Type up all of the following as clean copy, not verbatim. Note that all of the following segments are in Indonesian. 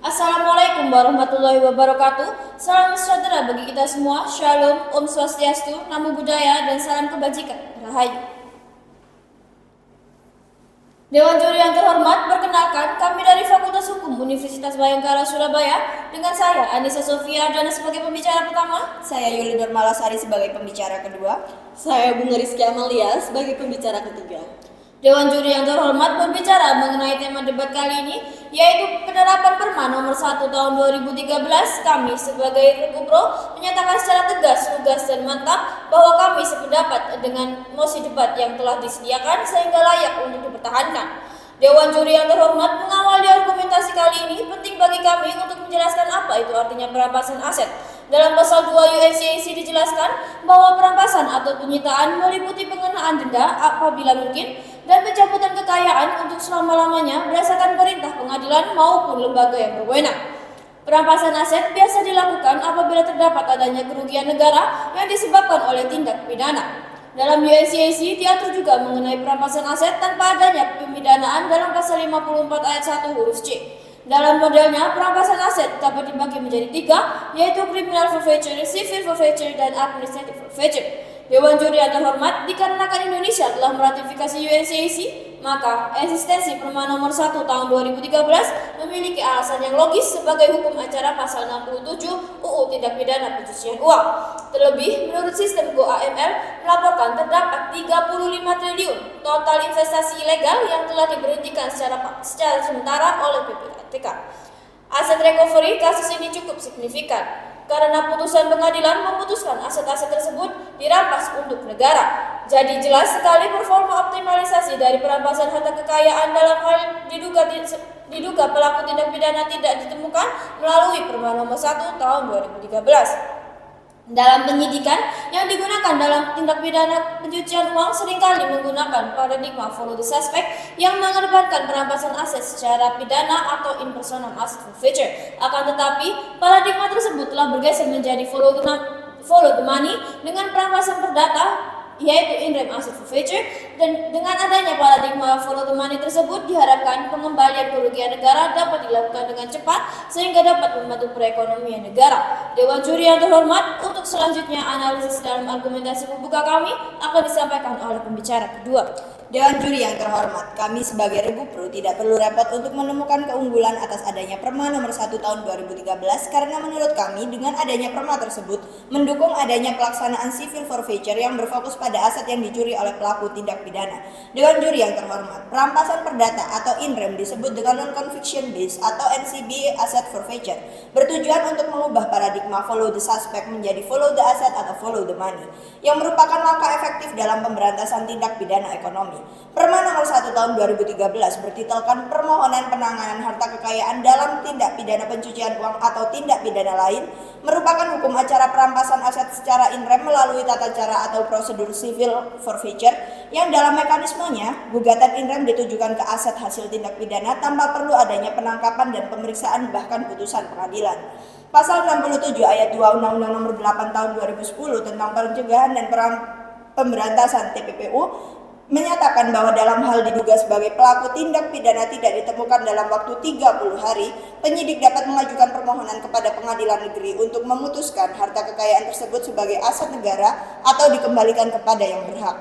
Assalamualaikum warahmatullahi wabarakatuh. Salam sejahtera bagi kita semua. Shalom, Om Swastiastu, Namo Buddhaya, dan salam kebajikan. Rahayu. Dewan juri yang terhormat, perkenalkan kami dari Fakultas Hukum Universitas Bhayangkara Surabaya dengan saya Anissa Sofia dan sebagai pembicara pertama, saya Yuli Nurmalasari sebagai pembicara kedua, saya Bunga Rizky Amalia sebagai pembicara ketiga. Dewan juri yang terhormat berbicara mengenai tema debat kali ini, yaitu penerapan Perma nomor 1 tahun 2013. Kami sebagai Regu Pro menyatakan secara tegas, lugas, dan mantap bahwa kami sependapat dengan mosi debat yang telah disediakan sehingga layak untuk dipertahankan. Dewan juri yang terhormat mengawali argumentasi kali ini penting bagi kami untuk menjelaskan apa itu artinya perampasan aset. Dalam pasal 2 UNCAC dijelaskan bahwa perampasan atau penyitaan meliputi pengenaan denda apabila mungkin dan pencabutan kekayaan untuk selama-lamanya berdasarkan perintah pengadilan maupun lembaga yang berwenang. Perampasan aset biasa dilakukan apabila terdapat adanya kerugian negara yang disebabkan oleh tindak pidana. Dalam UNCAC diatur juga mengenai perampasan aset tanpa adanya pemidanaan dalam pasal 54 ayat 1 huruf C. Dalam modelnya, perampasan aset dapat dibagi menjadi 3, yaitu criminal forfeiture, civil forfeiture, dan administrative forfeiture. Dewan juri yang terhormat, dikarenakan Indonesia telah meratifikasi UNCAC, maka eksistensi Perma nomor 1 tahun 2013 memiliki alasan yang logis sebagai hukum acara pasal 67 UU Tindak Pidana Pencucian Uang. Terlebih, menurut sistem GoAML melaporkan terdapat 35 triliun total investasi ilegal yang telah diberhentikan secara sementara oleh PPATK. Aset recovery kasus ini cukup signifikan karena putusan pengadilan memutuskan aset-aset tersebut dirampas untuk negara. Jadi jelas sekali performa optimalisasi dari perampasan harta kekayaan dalam hal diduga pelaku tindak pidana tidak ditemukan melalui Perma nomor 1 tahun 2013. Dalam penyidikan yang digunakan dalam tindak pidana pencucian uang seringkali menggunakan paradigma follow the suspect yang mengedepankan perampasan aset secara pidana atau in personam asset forfeiture. Akan tetapi, paradigma tersebut telah bergeser menjadi follow the money dengan perampasan perdata, yaitu in rem asset forfeiture, dan dengan adanya paradigma follow the money tersebut diharapkan pengembalian kerugian negara dapat dilakukan dengan cepat sehingga dapat membantu perekonomian negara. Dewan juri yang terhormat, untuk selanjutnya analisis dalam argumentasi pembuka kami akan disampaikan oleh pembicara kedua. Dewan juri yang terhormat, kami sebagai Regu Pro tidak perlu repot untuk menemukan keunggulan atas adanya Perma nomor 1 tahun 2013 karena menurut kami dengan adanya Perma tersebut mendukung adanya pelaksanaan civil forfeiture yang berfokus pada aset yang dicuri oleh pelaku tindak pidana. Dewan juri yang terhormat, perampasan perdata atau in rem disebut dengan non-conviction based atau NCB asset forfeiture bertujuan untuk mengubah paradigma follow the suspect menjadi follow the asset atau follow the money yang merupakan langkah efektif dalam pemberantasan tindak pidana ekonomi. Perma nomor 1 tahun 2013 bertitelkan permohonan penanganan harta kekayaan dalam tindak pidana pencucian uang atau tindak pidana lain merupakan hukum acara perampasan aset secara in rem melalui tata cara atau prosedur civil forfeiture yang dalam mekanismenya gugatan in rem ditujukan ke aset hasil tindak pidana tanpa perlu adanya penangkapan dan pemeriksaan bahkan putusan pengadilan. Pasal 67 ayat 2 Undang-Undang nomor 8 tahun 2010 tentang pencegahan dan pemberantasan TPPU menyatakan bahwa dalam hal diduga sebagai pelaku tindak pidana tidak ditemukan dalam waktu 30 hari, penyidik dapat mengajukan permohonan kepada pengadilan negeri untuk memutuskan harta kekayaan tersebut sebagai aset negara atau dikembalikan kepada yang berhak.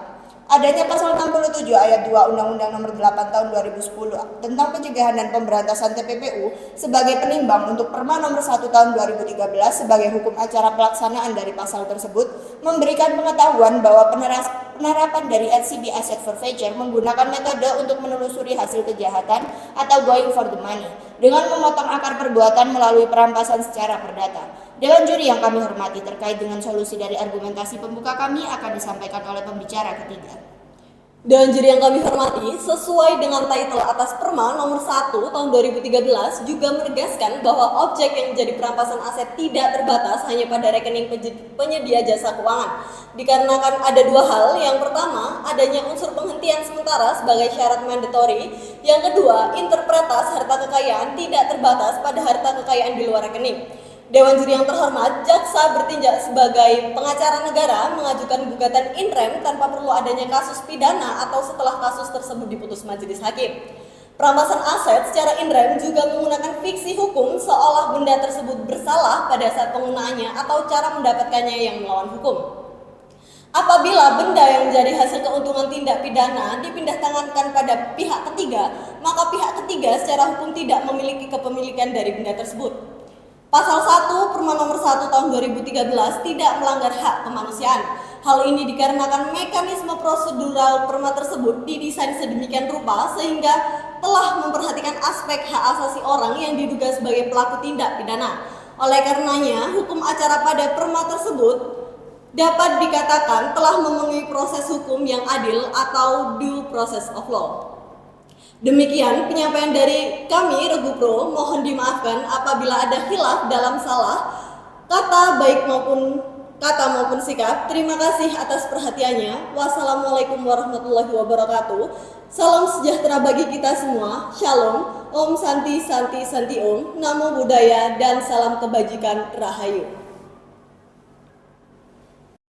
Adanya pasal 67 ayat 2 Undang-Undang nomor 8 tahun 2010 tentang pencegahan dan pemberantasan TPPU sebagai penimbang untuk Perma nomor 1 tahun 2013 sebagai hukum acara pelaksanaan dari pasal tersebut memberikan pengetahuan bahwa penerapan dari NCB asset forfeiture menggunakan metode untuk menelusuri hasil kejahatan atau going for the money dengan memotong akar perbuatan melalui perampasan secara perdata. Dewan juri yang kami hormati, terkait dengan solusi dari argumentasi pembuka kami akan disampaikan oleh pembicara ketiga. Dewan juri yang kami hormati, sesuai dengan title atas Perma nomor 1 tahun 2013 juga menegaskan bahwa objek yang menjadi perampasan aset tidak terbatas hanya pada rekening penyedia jasa keuangan. Dikarenakan ada dua hal, yang pertama adanya unsur penghentian sementara sebagai syarat mandatory, yang kedua interpretasi harta kekayaan tidak terbatas pada harta kekayaan di luar rekening. Dewan juri yang terhormat, jaksa bertindak sebagai pengacara negara mengajukan gugatan in rem tanpa perlu adanya kasus pidana atau setelah kasus tersebut diputus majelis hakim. Perampasan aset secara inrem juga menggunakan fiksi hukum seolah benda tersebut bersalah pada saat penggunaannya atau cara mendapatkannya yang melawan hukum. Apabila benda yang menjadi hasil keuntungan tindak pidana dipindah tangankan pada pihak ketiga, maka pihak ketiga secara hukum tidak memiliki kepemilikan dari benda tersebut. Pasal 1 Perma nomor 1 tahun 2013 tidak melanggar hak kemanusiaan. Hal ini dikarenakan mekanisme prosedural perma tersebut didesain sedemikian rupa sehingga telah memperhatikan aspek hak asasi orang yang diduga sebagai pelaku tindak pidana. Oleh karenanya, hukum acara pada perma tersebut dapat dikatakan telah memenuhi proses hukum yang adil atau due process of law. Demikian penyampaian dari kami Regu Pro, mohon dimaafkan apabila ada khilaf dalam salah kata maupun sikap. Terima kasih atas perhatiannya. Wassalamualaikum warahmatullahi wabarakatuh. Salam sejahtera bagi kita semua. Shalom. Om Santi Santi Santi Om. Namo Buddhaya dan salam kebajikan Rahayu.